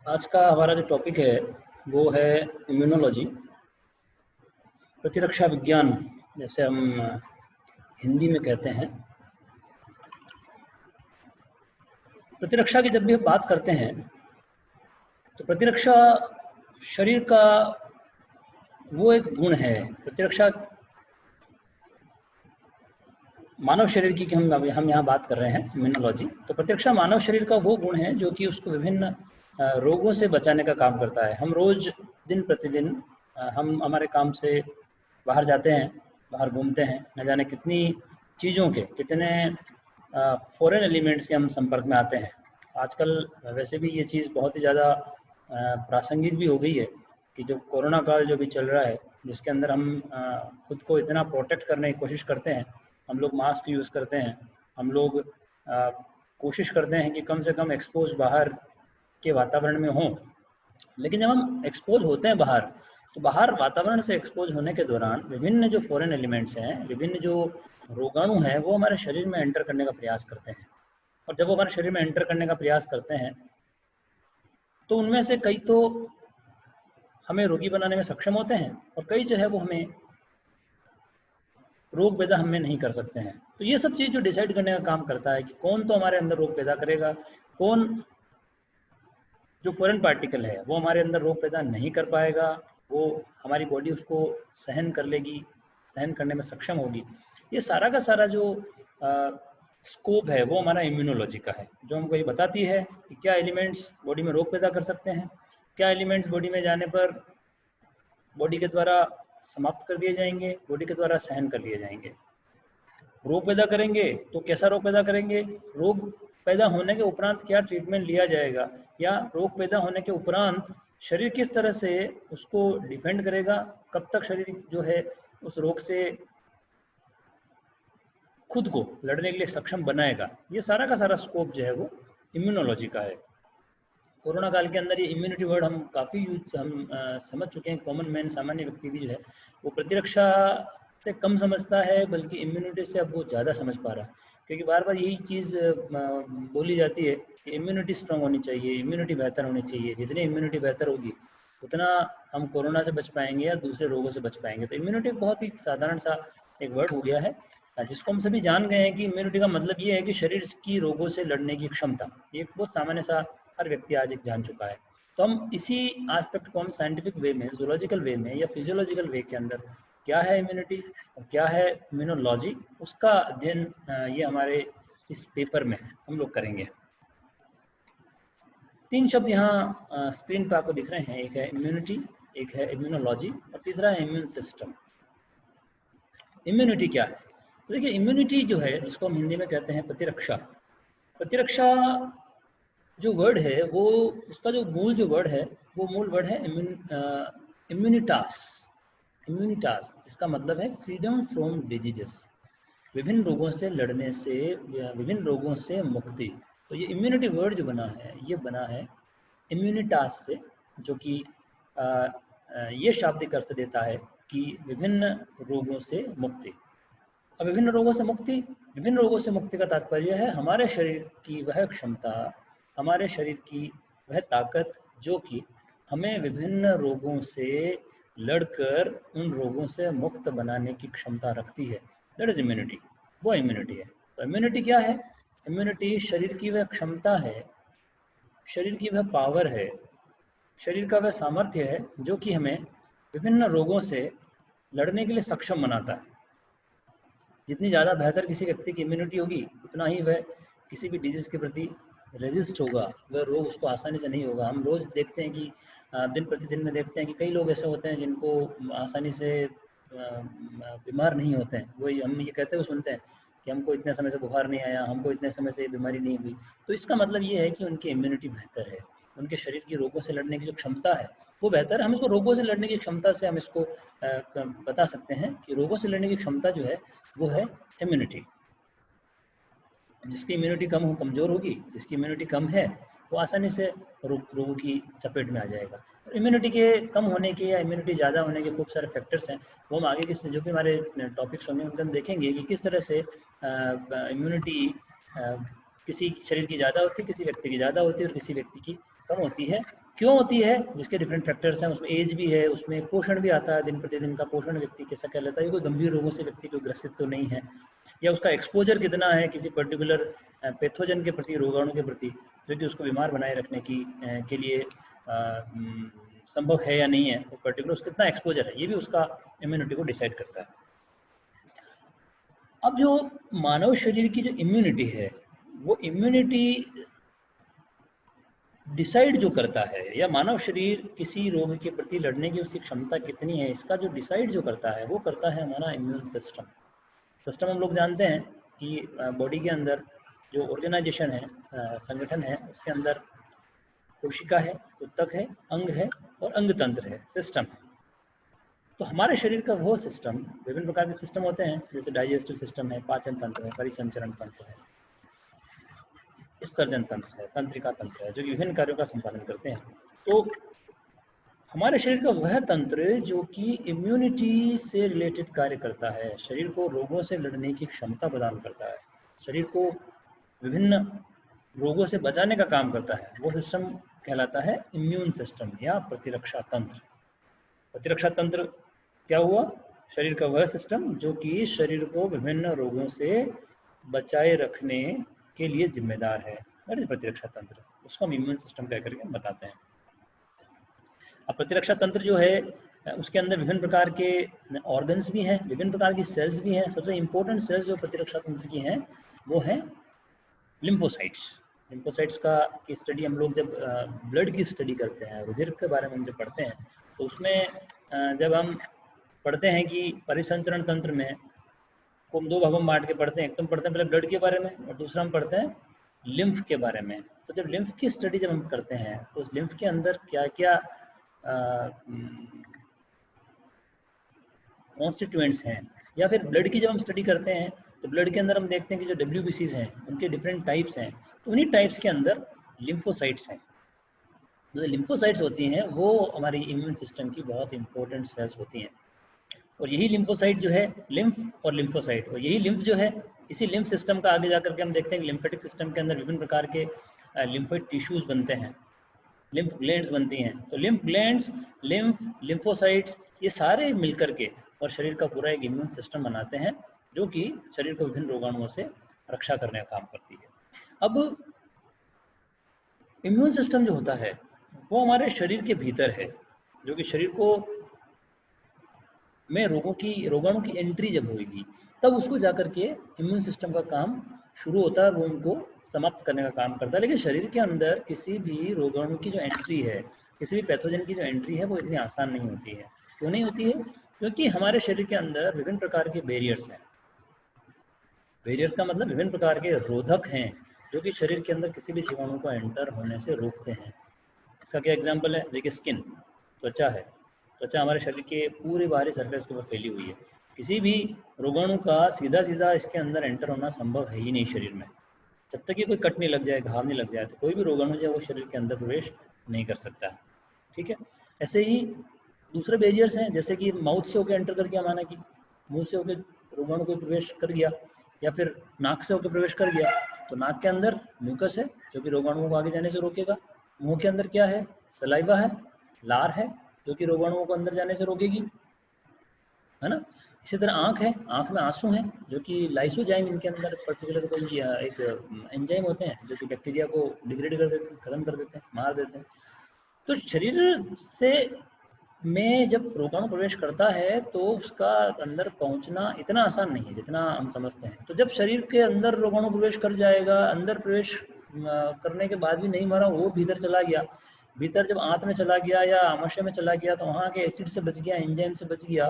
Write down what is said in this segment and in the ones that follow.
आज का हमारा जो टॉपिक है वो है इम्यूनोलॉजी, प्रतिरक्षा विज्ञान जैसे हम हिंदी में कहते हैं। प्रतिरक्षा की जब भी हम बात करते हैं तो प्रतिरक्षा शरीर का वो एक गुण है। प्रतिरक्षा मानव शरीर की हम यहाँ बात कर रहे हैं इम्यूनोलॉजी। तो प्रतिरक्षा मानव शरीर का वो गुण है जो कि उसको विभिन्न रोगों से बचाने का काम करता है। हम रोज दिन प्रतिदिन हम हमारे काम से बाहर जाते हैं, बाहर घूमते हैं, न जाने कितनी चीज़ों के, कितने फॉरेन एलिमेंट्स के हम संपर्क में आते हैं। आजकल वैसे भी ये चीज़ बहुत ही ज़्यादा प्रासंगिक भी हो गई है कि जो कोरोना काल जो भी चल रहा है, जिसके अंदर हम खुद को इतना प्रोटेक्ट करने की कोशिश करते हैं। हम लोग मास्क यूज़ करते हैं, हम लोग कोशिश करते हैं कि कम से कम एक्सपोज बाहर के वातावरण में हों। लेकिन जब हम एक्सपोज होते हैं बाहर, तो बाहर वातावरण से एक्सपोज होने के दौरान विभिन्न जो फॉरेन एलिमेंट्स हैं, विभिन्न जो रोगाणु हैं, वो हमारे शरीर में एंटर करने का प्रयास करते हैं। और जब वो हमारे शरीर में एंटर करने का प्रयास करते हैं तो उनमें से कई तो हमें रोगी बनाने में सक्षम होते हैं और कई जो है वो हमें रोग पैदा हमें नहीं कर सकते हैं। तो ये सब चीज़ जो डिसाइड करने का काम करता है कि कौन तो हमारे अंदर रोग पैदा करेगा, कौन जो फॉरेन पार्टिकल है वो हमारे अंदर रोग पैदा नहीं कर पाएगा, वो हमारी बॉडी उसको सहन कर लेगी, सहन करने में सक्षम होगी। ये सारा का सारा जो स्कोप है वो हमारा इम्यूनोलॉजी का है, जो हमको ये बताती है कि क्या एलिमेंट्स बॉडी में रोग पैदा कर सकते हैं, क्या एलिमेंट्स बॉडी में जाने पर बॉडी के द्वारा समाप्त कर दिए जाएंगे, बॉडी के द्वारा सहन कर लिए जाएंगे। रोग पैदा करेंगे तो कैसा रोग पैदा करेंगे, रोग पैदा होने के उपरांत क्या ट्रीटमेंट लिया जाएगा, या रोग पैदा होने के उपरांत शरीर किस तरह से उसको डिफेंड करेगा, कब तक शरीर जो है उस रोग से खुद को लड़ने के लिए सक्षम बनाएगा। ये सारा का सारा स्कोप जो है वो इम्यूनोलॉजी का है। कोरोना काल के अंदर ये इम्यूनिटी वर्ड हम काफ़ी यूज हम समझ चुके हैं। कॉमन मैन, सामान्य व्यक्ति भी जो है वो प्रतिरक्षा से कम समझता है, बल्कि इम्यूनिटी से अब वो ज़्यादा समझ पा रहा है, क्योंकि बार बार यही चीज़ बोली जाती है कि इम्यूनिटी स्ट्रांग होनी चाहिए, इम्यूनिटी बेहतर होनी चाहिए। जितनी इम्यूनिटी बेहतर होगी उतना हम कोरोना से बच पाएंगे या दूसरे रोगों से बच पाएंगे। तो इम्यूनिटी बहुत ही साधारण सा एक वर्ड हो गया है, जिसको हम सभी जान गए हैं कि इम्यूनिटी का मतलब ये है कि शरीर की रोगों से लड़ने की क्षमता। ये बहुत सामान्य सा हर व्यक्ति आज एक जान चुका है। तो हम इसी एस्पेक्ट को हम साइंटिफिक वे में, जूलॉजिकल वे में या फिजियोलॉजिकल वे के अंदर क्या है इम्यूनिटी और क्या है इम्यूनोलॉजी, उसका अध्ययन ये हमारे इस पेपर में हम लोग करेंगे। 3 शब्द यहाँ स्क्रीन पर आपको दिख रहे हैं, एक है इम्यूनिटी, एक है इम्यूनोलॉजी और तीसरा है इम्यून सिस्टम। इम्यूनिटी क्या है? तो देखिए, इम्यूनिटी जो है, जिसको हम हिंदी में कहते हैं प्रतिरक्षा, प्रतिरक्षा जो वर्ड है वो, उसका जो मूल जो वर्ड है वो मूल वर्ड है इम्यूनिटास। इम्यूनिटास जिसका मतलब है फ्रीडम फ्रॉम डिजीजेस, विभिन्न रोगों से लड़ने से या विभिन्न रोगों से मुक्ति। तो ये इम्यूनिटी वर्ड जो बना है ये बना है इम्यूनिटास से, जो कि ये शाब्दिक अर्थ देता है कि विभिन्न रोगों से मुक्ति। अब विभिन्न रोगों से मुक्ति, विभिन्न रोगों से मुक्ति का तात्पर्य है हमारे शरीर की वह क्षमता, हमारे शरीर की वह ताकत जो कि हमें विभिन्न रोगों से लड़कर उन रोगों से मुक्त बनाने की क्षमता रखती है। दैट इज इम्यूनिटी, वो इम्यूनिटी है। तो इम्यूनिटी क्या है? इम्यूनिटी शरीर की वह क्षमता है, शरीर की वह पावर है, शरीर का वह सामर्थ्य है जो कि हमें विभिन्न रोगों से लड़ने के लिए सक्षम बनाता है। जितनी ज़्यादा बेहतर किसी व्यक्ति की इम्यूनिटी होगी, उतना ही वह किसी भी डिजीज़ के प्रति रेजिस्ट होगा, वह रोग उसको आसानी से नहीं होगा। हम रोज़ देखते हैं कि दिन प्रतिदिन में देखते हैं कि कई लोग ऐसे होते हैं जिनको आसानी से बीमार नहीं होते हैं। वही हम ये कहते हुए सुनते हैं कि हमको इतने समय से बुखार नहीं आया, हमको इतने समय से बीमारी नहीं हुई। तो इसका मतलब ये है कि उनकी इम्यूनिटी बेहतर है, उनके शरीर की रोगों से लड़ने की जो क्षमता है वो बेहतर है। हम इसको रोगों से लड़ने की क्षमता से हम इसको बता सकते हैं कि रोगों से लड़ने की क्षमता जो है वो है इम्यूनिटी। जिसकी इम्यूनिटी कम हो, कमज़ोर होगी, जिसकी इम्यूनिटी कम है वो आसानी से रोगों की चपेट में आ जाएगा। इम्यूनिटी के कम होने के या इम्यूनिटी ज़्यादा होने के खूब सारे फैक्टर्स हैं, वो हम आगे किस जो भी हमारे टॉपिक्स होंगे उनके हम देखेंगे कि किस तरह से इम्यूनिटी किसी शरीर की ज़्यादा होती है, किसी व्यक्ति की ज़्यादा होती है और किसी व्यक्ति की कम होती है। क्यों होती है, जिसके डिफरेंट फैक्टर्स हैं, उसमें एज भी है, उसमें पोषण भी आता है, दिन प्रतिदिन का पोषण व्यक्ति कैसा क्या लेता है, ये कोई गंभीर रोगों से व्यक्ति को ग्रसित तो नहीं है, या उसका एक्सपोजर कितना है किसी पर्टिकुलर पैथोजन के प्रति, रोगाणु के प्रति, जो कि उसको बीमार बनाए रखने की के लिए संभव है या नहीं है, वो पर्टिकुलर उसका कितना एक्सपोजर है, ये भी उसका इम्यूनिटी को डिसाइड करता है। अब जो मानव शरीर की जो इम्यूनिटी है, वो इम्यूनिटी डिसाइड जो करता है, या मानव शरीर किसी रोग के प्रति लड़ने की उसकी क्षमता कितनी है, इसका जो डिसाइड जो करता है, वो करता है हमारा इम्यून सिस्टम। सिस्टम हम लोग जानते हैं कि बॉडी के अंदर जो ऑर्गेनाइजेशन है, संगठन है, उसके अंदर कोशिका है, उत्तक है, अंग है और अंग तंत्र है, सिस्टम है। तो हमारे शरीर का वो सिस्टम, विभिन्न प्रकार के सिस्टम होते हैं, जैसे डाइजेस्टिव सिस्टम है, पाचन तंत्र है, परिसंचरण तंत्र है, उत्सर्जन तंत्र है, तंत्रिका तंत्र है, जो कि विभिन्न कार्यों का संपादन करते हैं। तो हमारे शरीर का वह तंत्र जो कि इम्यूनिटी से रिलेटेड कार्य करता है, शरीर को रोगों से लड़ने की क्षमता प्रदान करता है, शरीर को विभिन्न रोगों से बचाने का काम करता है, वो सिस्टम कहलाता है इम्यून सिस्टम या प्रतिरक्षा तंत्र। प्रतिरक्षा तंत्र क्या हुआ, शरीर का वह सिस्टम जो कि शरीर को विभिन्न रोगों से बचाए रखने के लिए जिम्मेदार है, और प्रतिरक्षा तंत्र, उसको हम इम्यून सिस्टम कह करके बताते हैं। अब प्रतिरक्षा तंत्र जो है, उसके अंदर विभिन्न प्रकार के ऑर्गन्स भी हैं, विभिन्न प्रकार की सेल्स भी हैं। सबसे इंपॉर्टेंट सेल्स जो प्रतिरक्षा तंत्र की हैं वो हैं लिम्फोसाइट्स। लिम्फोसाइट्स की स्टडी हम लोग जब ब्लड की स्टडी करते हैं, रुधिर के बारे में हम जब पढ़ते हैं, तो उसमें जब हम पढ़ते हैं कि परिसंचरण तंत्र में को हम दो भागों में बांट के पढ़ते हैं, एक तो हम पढ़ते हैं पहले ब्लड के बारे में, और दूसरा हम पढ़ते हैं लिम्फ के बारे में। तो जब लिम्फ की स्टडी जब हम करते हैं, तो उस लिम्फ के अंदर क्या क्या कॉन्स्टिट्यूएंट्स हैं, या फिर ब्लड की जब हम स्टडी करते हैं, तो ब्लड के अंदर हम देखते हैं कि जो WBCs हैं, उनके डिफरेंट टाइप्स हैं, तो उन्हीं टाइप्स के अंदर लिम्फोसाइट्स हैं। जो लिम्फोसाइट्स होती हैं वो हमारी इम्यून सिस्टम की बहुत इंपॉर्टेंट सेल्स होती हैं, और यही लिम्फोसाइट जो है, लिम्फ और लिम्फोसाइट, और यही लिम्फ जो है, इसी लिम्फ सिस्टम का आगे जाकर के हम देखते हैं कि लिम्फेटिक सिस्टम के अंदर विभिन्न प्रकार के लिम्फोइड टिश्यूज बनते हैं, लिम्फ ग्लैंड्स बनती हैं। तो लिम्फ ग्लैंड्स, लिम्फोसाइट्स, ये सारे मिलकर के और शरीर का पूरा एक इम्यून सिस्टम बनाते हैं, जो कि शरीर को विभिन्न रोगाणुओं से रक्षा करने का काम करती है। अब इम्यून सिस्टम जो होता है वो हमारे शरीर के भीतर है, जो कि शरीर को में रोगाणु की एंट्री जब होगी, तब उसको जाकर के इम्यून सिस्टम का काम शुरू होता है, वो उनको समाप्त करने का काम करता है। लेकिन शरीर के अंदर किसी भी रोगाणु की जो एंट्री है, किसी भी पैथोजन की जो एंट्री है, वो इतनी आसान नहीं होती है। क्यों नहीं होती है? क्योंकि हमारे शरीर के अंदर विभिन्न प्रकार के बैरियर्स हैं। बैरियर्स का मतलब विभिन्न प्रकार के रोधक हैं, जो कि शरीर के अंदर किसी भी जीवाणु को एंटर होने से रोकते हैं। इसका क्या एग्जाम्पल है? देखिए, स्किन, त्वचा है। त्वचा हमारे शरीर के पूरे बाहरी सरफेस के ऊपर फैली हुई है। किसी भी रोगाणु का सीधा सीधा इसके अंदर एंटर होना संभव है ही नहीं शरीर में। जब तक कि कोई कट नहीं लग जाए, घाव नहीं लग जाए, तो कोई भी रोगाणु जो है वो शरीर के अंदर प्रवेश नहीं कर सकता है। ठीक है, ऐसे ही दूसरे बैरियर्स हैं, जैसे कि माउथ से होकर एंटर कर गया, माना कि मुंह से होकर रोगाणु को प्रवेश कर गया, या फिर नाक से होकर प्रवेश कर गया, तो नाक के अंदर म्यूकस है जो कि रोगाणुओं को आगे जाने से रोकेगा। मुंह के अंदर क्या है? सलाइवा है, लार है, जो कि रोगाणुओं को अंदर जाने से रोकेगी, है ना। इसी तरह आँख है, आँख में आंसू हैं, जो कि लाइसोजाइम, इनके अंदर पर्टिकुलर कोई एक एंजाइम होते हैं जो कि बैक्टीरिया को डिग्रेड कर देते हैं, खत्म कर देते हैं, मार देते हैं। तो शरीर से में जब रोगाणु प्रवेश करता है, तो उसका अंदर पहुंचना इतना आसान नहीं है जितना हम समझते हैं। तो जब शरीर के अंदर रोगाणु प्रवेश कर जाएगा, अंदर प्रवेश करने के बाद भी नहीं मरा, वो भीतर चला गया, भीतर जब आंत में चला गया या आमाशय में चला गया, तो वहाँ के एसिड से बच गया, एंजाइम से बच गया,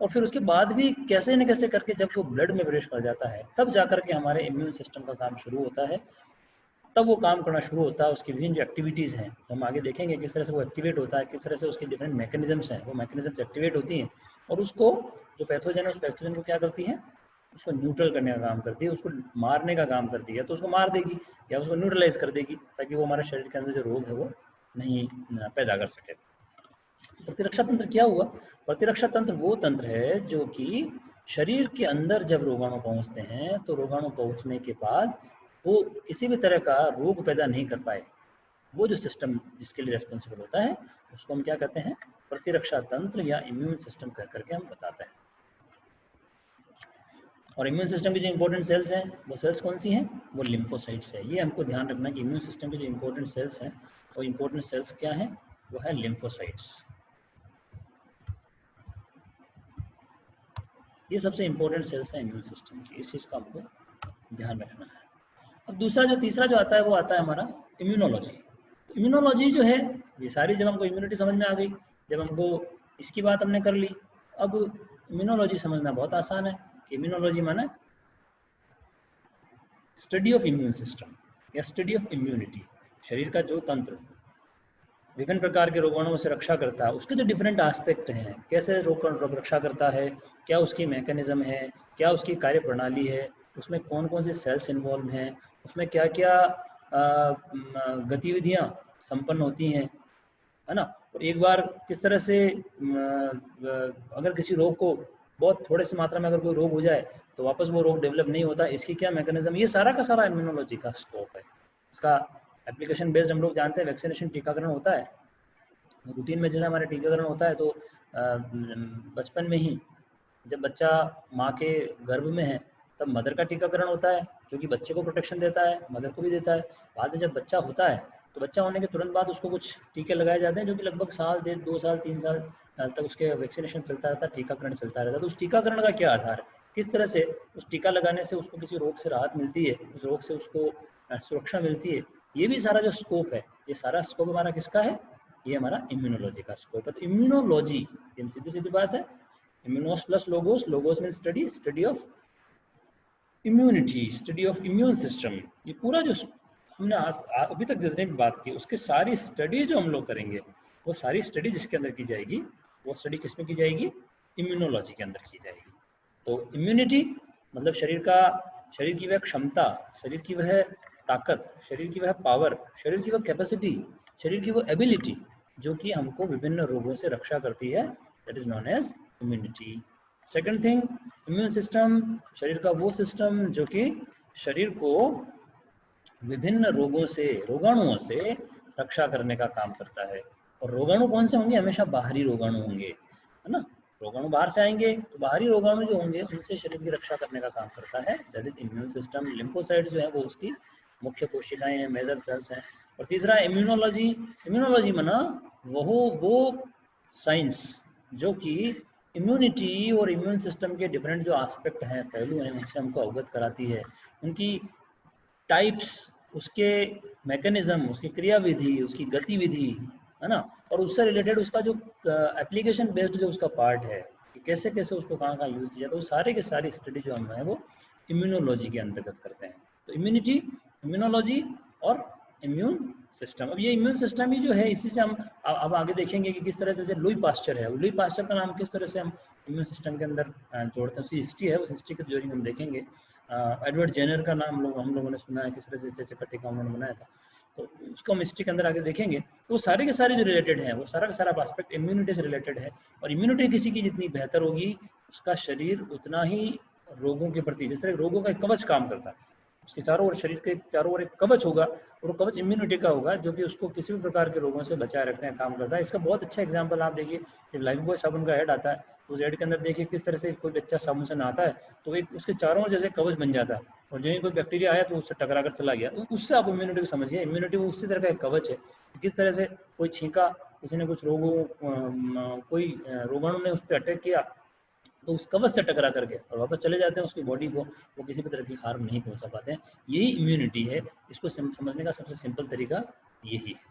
और फिर उसके बाद भी कैसे न कैसे करके जब वो ब्लड में प्रवेश कर जाता है, तब जाकर के हमारे इम्यून सिस्टम का काम शुरू होता है। तब वो काम करना शुरू होता है। उसकी विभिन्न जो एक्टिविटीज़ हैं, तो हम आगे देखेंगे किस तरह से वो एक्टिवेट होता है, किस तरह से उसके डिफरेंट मैकेनिज्म्स हैं, वो मैकेनिज्म्स एक्टिवेट होती हैं, और उसको जो पैथोजन है, उस पैथोजन को क्या करती है? उसको न्यूट्रल करने का काम करती है, उसको मारने का काम करती है। तो उसको मार देगी या उसको न्यूट्रलाइज कर देगी, ताकि वो हमारे शरीर के अंदर जो रोग है वो नहीं पैदा कर सके। प्रतिरक्षा तंत्र क्या हुआ? प्रतिरक्षा तंत्र वो तंत्र है जो कि शरीर के अंदर जब रोगाणु पहुंचते हैं, तो रोगाणु पहुंचने के बाद वो किसी भी तरह का रोग पैदा नहीं कर पाए, वो जो सिस्टम जिसके लिए रेस्पॉन्सिबल होता है उसको हम क्या कहते हैं, प्रतिरक्षा तंत्र या इम्यून सिस्टम कह करके हम बताते हैं। और इम्यून सिस्टम की जो इंपॉर्टेंट सेल्स हैं वो सेल्स कौन सी हैं, वो लिम्फोसाइट्स है। ये हमको ध्यान रखना है कि इम्यून सिस्टम के जो इंपॉर्टेंट सेल्स हैं वो इंपॉर्टेंट सेल्स क्या हैं, वो है लिम्फोसाइट्स। ये सबसे इंपॉर्टेंट सेल्स हैं इम्यून सिस्टम की, इस चीज़ का हमको ध्यान रखना है। अब दूसरा जो तीसरा जो आता है वो आता है हमारा इम्यूनोलॉजी। इम्यूनोलॉजी जो है, ये सारी जब हमको इम्यूनिटी समझ में आ गई, जब हमको इसकी बात हमने कर ली, अब इम्यूनोलॉजी समझना बहुत आसान है। इम्यूनोलॉजी माना स्टडी ऑफ इम्यून सिस्टम या स्टडी ऑफ इम्यूनिटी, शरीर का जो तंत्र विभिन्न प्रकार के रोगाणुओं से रक्षा करता है, उसके जो डिफरेंट एस्पेक्ट हैं, कैसे रोग रक्षा करता है, क्या उसकी मैकेनिज्म है, क्या उसकी कार्य प्रणाली है, उसमें कौन कौन से सेल्स इन्वॉल्व हैं, उसमें क्या क्या गतिविधियां संपन्न होती हैं, है ना। और एक बार किस तरह से अगर किसी रोग को बहुत थोड़े से मात्रा में अगर कोई रोग हो जाए तो वापस वो रोग डेवलप नहीं होता, इसकी क्या मैकेनिज्म, ये सारा का सारा इम्यूनोलॉजी का स्कोप है। इसका एप्लीकेशन बेस्ड हम लोग जानते हैं, वैक्सीनेशन टीकाकरण होता है रूटीन में, जैसे हमारे टीकाकरण होता है तो बचपन में ही जब बच्चा माँ के गर्भ में है तब मदर का टीकाकरण होता है जो कि बच्चे को प्रोटेक्शन देता है, मदर को भी देता है। बाद में जब बच्चा होता है तो बच्चा होने के तुरंत बाद उसको कुछ टीके लगाए जाते हैं जो कि लगभग साल 1.5 साल 2 साल 3 साल तक उसके वैक्सीनेशन चलता रहता है, टीकाकरण चलता रहता है। तो उस टीकाकरण का क्या आधार है, किस तरह से उस टीका लगाने से उसको किसी रोग से राहत मिलती है, उस रोग से उसको सुरक्षा मिलती है, ये भी सारा जो स्कोप है, ये सारा स्कोप हमारा किसका है, ये हमारा इम्यूनोलॉजी का स्कोप है। तो इम्यूनोलॉजी सीधी सीधी बात है, immunos plus logos, logos mean study, study of immunity, study of immune system. ये पूरा जो हमने अभी तक जितने भी बात की उसके सारी स्टडी जो हम लोग करेंगे वो सारी स्टडी जिसके अंदर की जाएगी वो स्टडी किसमें की जाएगी, इम्यूनोलॉजी के अंदर की जाएगी। तो इम्यूनिटी मतलब शरीर की वह क्षमता, शरीर की वह ताकत, शरीर की वह पावर, शरीर की वह कैपेसिटी, शरीर की वह एबिलिटी जो कि हमको विभिन्न रोगों से रक्षा करती है, that is known as immunity. Second thing, immune system, शरीर का वो सिस्टम जो कि शरीर को विभिन्न रोगों से, रोगाणुओं से रक्षा करने का काम करता है। और रोगाणु कौन से होंगे, हमेशा बाहरी रोगाणु होंगे, है ना। रोगाणु बाहर से आएंगे तो बाहरी रोगाणु जो होंगे उनसे शरीर की रक्षा करने का काम करता है, that is immune system. Lymphocytes जो है वो उसकी मुख्य कोशिकाएं हैं, मेजर सेल्स हैं। और तीसरा इम्यूनोलॉजी, इम्यूनोलॉजी माना वो साइंस जो कि इम्यूनिटी और इम्यून सिस्टम के डिफरेंट जो एस्पेक्ट हैं, पहलू हैं, उनसे हमको अवगत कराती है, उनकी टाइप्स, उसके मैकेनिज्म, उसकी क्रियाविधि, उसकी गतिविधि, है ना। और उससे रिलेटेड उसका जो एप्लीकेशन बेस्ड जो उसका पार्ट है कि कैसे कैसे उसको कहाँ कहाँ यूज किया, तो सारे के सारी स्टडी जो हम है वो इम्यूनोलॉजी के अंतर्गत करते हैं। तो इम्यूनिटी, इम्यूनोलॉजी और इम्यून सिस्टम। अब ये इम्यून सिस्टम ही जो है इसी से हम अब आगे देखेंगे कि किस तरह से लुई पास्चर है, लुई पास्चर का नाम किस तरह से हम इम्यून सिस्टम के अंदर जोड़ते हैं, उसकी हिस्ट्री है, उस हिस्ट्री के जो हम देखेंगे। एडवर्ड जेनर का नाम हम लोगों ने सुना है, किस तरह से चचका टीका उन्होंने बनाया था, तो उसको हम हिस्ट्री के अंदर आगे देखेंगे। तो वो सारे के सारे जो रिलेटेड है वो सारा का सारा एस्पेक्ट इम्यूनिटी से रिलेटेड है। और इम्यूनिटी किसी की जितनी बेहतर होगी उसका शरीर उतना ही रोगों के प्रति, जिस तरह रोगों का एक कवच काम करता है, उसके चारों ओर, शरीर के चारों ओर एक कवच होगा और वो कवच इम्यूनिटी का होगा जो कि उसको किसी भी प्रकार के रोगों से बचाए रखने का काम करता है। इसका बहुत अच्छा एग्जांपल आप देखिए, जब लाइफ बॉय साबुन का ऐड आता है तो उस ऐड के अंदर देखिए किस तरह से कोई बच्चा साबुन से नहाता है तो एक उसके चारों ओर जैसे कवच बन जाता है, और जो ही कोई बैक्टीरिया आया तो उससे टकरा कर चला गया। उससे आप इम्यूनिटी को समझिए, इम्यूनिटी वो उसी तरह का एक कवच है। किस तरह से कोई छींका, किसी ने कुछ कोई रोगाणु ने उस पर अटैक किया तो उस कवच से टकरा करके और वापस चले जाते हैं, उसकी बॉडी को वो किसी भी तरह की हार्म नहीं पहुंचा पाते हैं। यही इम्यूनिटी है, इसको समझने का सबसे सिंपल तरीका यही है।